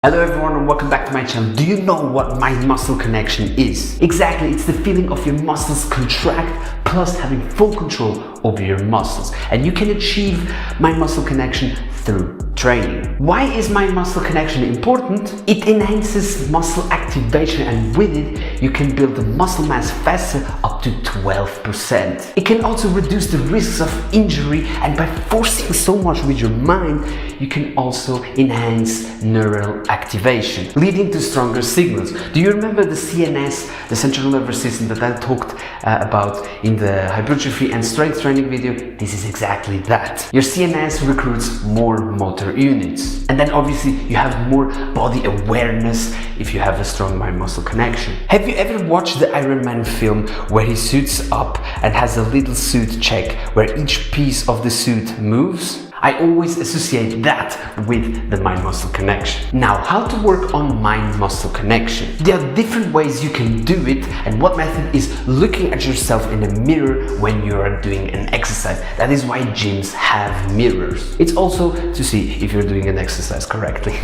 Hello everyone and welcome back to my channel. Do you know what mind-muscle connection is? Exactly, it's the feeling of your muscles contract plus having full control over your muscles. And you can achieve mind-muscle connection through training. Why is mind-muscle connection important? It enhances muscle activation, and with it you can build the muscle mass faster, up to 12%. It can also reduce the risks of injury, and by forcing so much with your mind you can also enhance neural activation, leading to stronger signals. Do you remember the CNS, the central nervous system, that I talked about in the hypertrophy and strength training video? This is exactly that. Your CNS recruits more motor units, and then obviously you have more body awareness if you have a strong mind-muscle connection. Have you ever watched the Iron Man film where he suits up and has a little suit check where each piece of the suit moves? I always associate that with the mind-muscle connection. Now, how to work on mind-muscle connection? There are different ways you can do it, and one method is looking at yourself in a mirror when you are doing an exercise. That is why gyms have mirrors. It's also to see if you're doing an exercise correctly.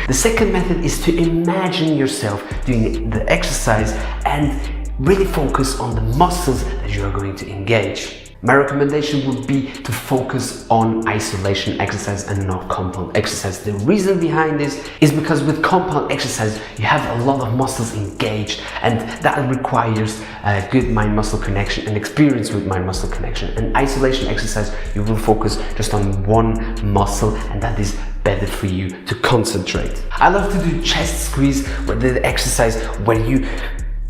The second method is to imagine yourself doing the exercise and really focus on the muscles that you are going to engage. My recommendation would be to focus on isolation exercise and not compound exercise. The reason behind this is because with compound exercise you have a lot of muscles engaged, and that requires a good mind-muscle connection and experience with mind-muscle connection. And isolation exercise, you will focus just on one muscle, and that is better for you to concentrate. I love to do chest squeeze, where the exercise where you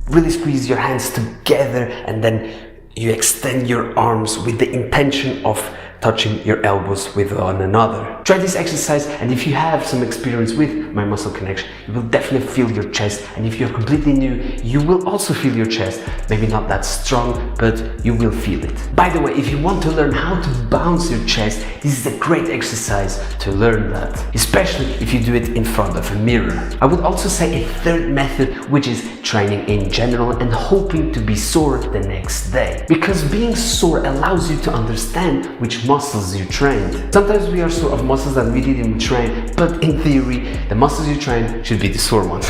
really squeeze your hands together and then you extend your arms with the intention of touching your elbows with one another. Try this exercise, and if you have some experience with mind-muscle connection, you will definitely feel your chest. And if you're completely new, you will also feel your chest. Maybe not that strong, but you will feel it. By the way, if you want to learn how to bounce your chest, this is a great exercise to learn that, especially if you do it in front of a mirror. I would also say a third method, which is training in general and hoping to be sore the next day. Because being sore allows you to understand which muscles you trained. Sometimes we are sore of muscles that we didn't train, but in theory, the muscles you train should be the sore ones.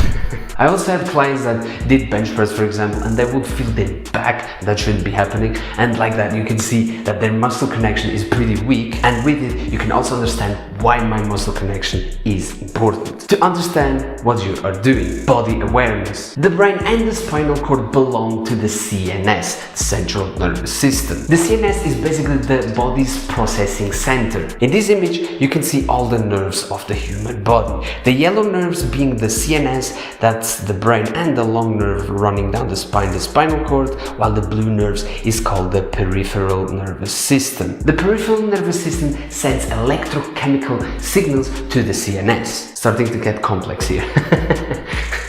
I also had clients that did bench press, for example, and they would feel their back. That shouldn't be happening, and like that you can see that their muscle connection is pretty weak, and with it you can also understand why mind-muscle connection is important. To understand what you are doing, body awareness. The brain and the spinal cord belong to the CNS, central nervous system. The CNS is basically the body's processing center. In this image you can see all the nerves of the human body. The yellow nerves being the CNS, that's the brain, and the long nerve running down the spine, the spinal cord, while the blue nerves is called the peripheral nervous system. The peripheral nervous system sends electrochemical signals to the CNS. Starting to get complex here.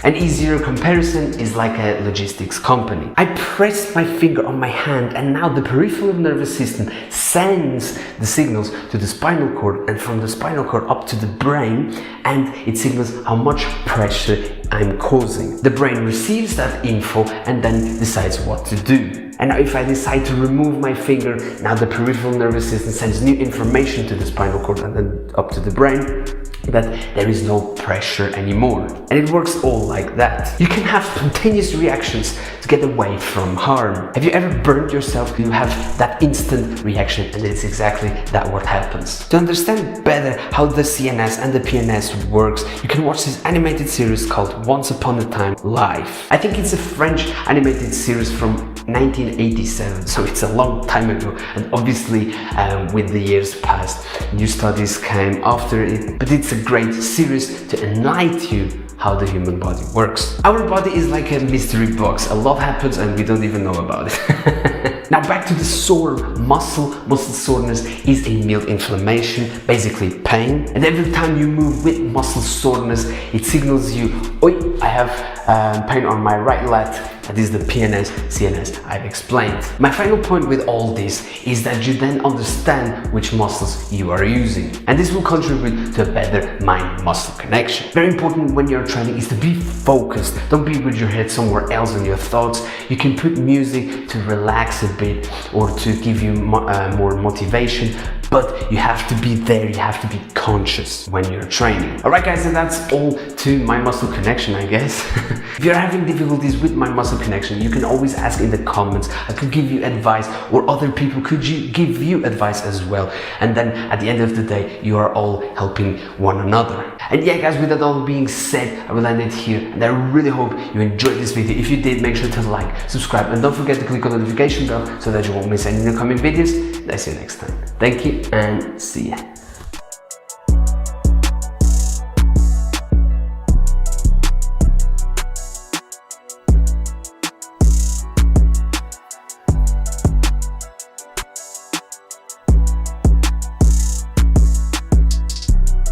An easier comparison is like a logistics company. I pressed my finger on my hand, and now the peripheral nervous system sends the signals to the spinal cord, and from the spinal cord up to the brain, and it signals how much pressure I'm causing. The brain receives that info and then decides what to do. And now if I decide to remove my finger, now the peripheral nervous system sends new information to the spinal cord and then up to the brain that there is no pressure anymore. And it works all like that. You can have spontaneous reactions to get away from harm. Have you ever burned yourself? You have that instant reaction, and it's exactly that what happens. To understand better how the CNS and the PNS works, you can watch this animated series called Once Upon a Time Live. I think it's a French animated series from 1987, so it's a long time ago, and obviously with the years past, new studies came after it, but it's a great series to enlighten you how the human body works. Our body is like a mystery box. A lot happens and we don't even know about it. Now back to the sore muscle. Muscle soreness is a mild inflammation, basically pain. And every time you move with muscle soreness, it signals you, oi, I have pain on my right lat. That is the PNS, CNS I've explained. My final point with all this is that you then understand which muscles you are using. And this will contribute to a better mind-muscle connection. Very important when you're training is to be focused. Don't be with your head somewhere else on your thoughts. You can put music to relax a bit or to give you more motivation, but you have to be there, you have to be conscious when you're training. Alright guys, and that's all to my muscle connection, I guess. If you're having difficulties with my muscle connection, you can always ask in the comments. I could give you advice, or other people could give you advice as well. And then at the end of the day, you are all helping one another. And yeah guys, with that all being said, I will end it here, and I really hope you enjoyed this video. If you did, make sure to like, subscribe, and don't forget to click on the notification bell so that you won't miss any new coming videos. And I see you next time. Thank you and see ya.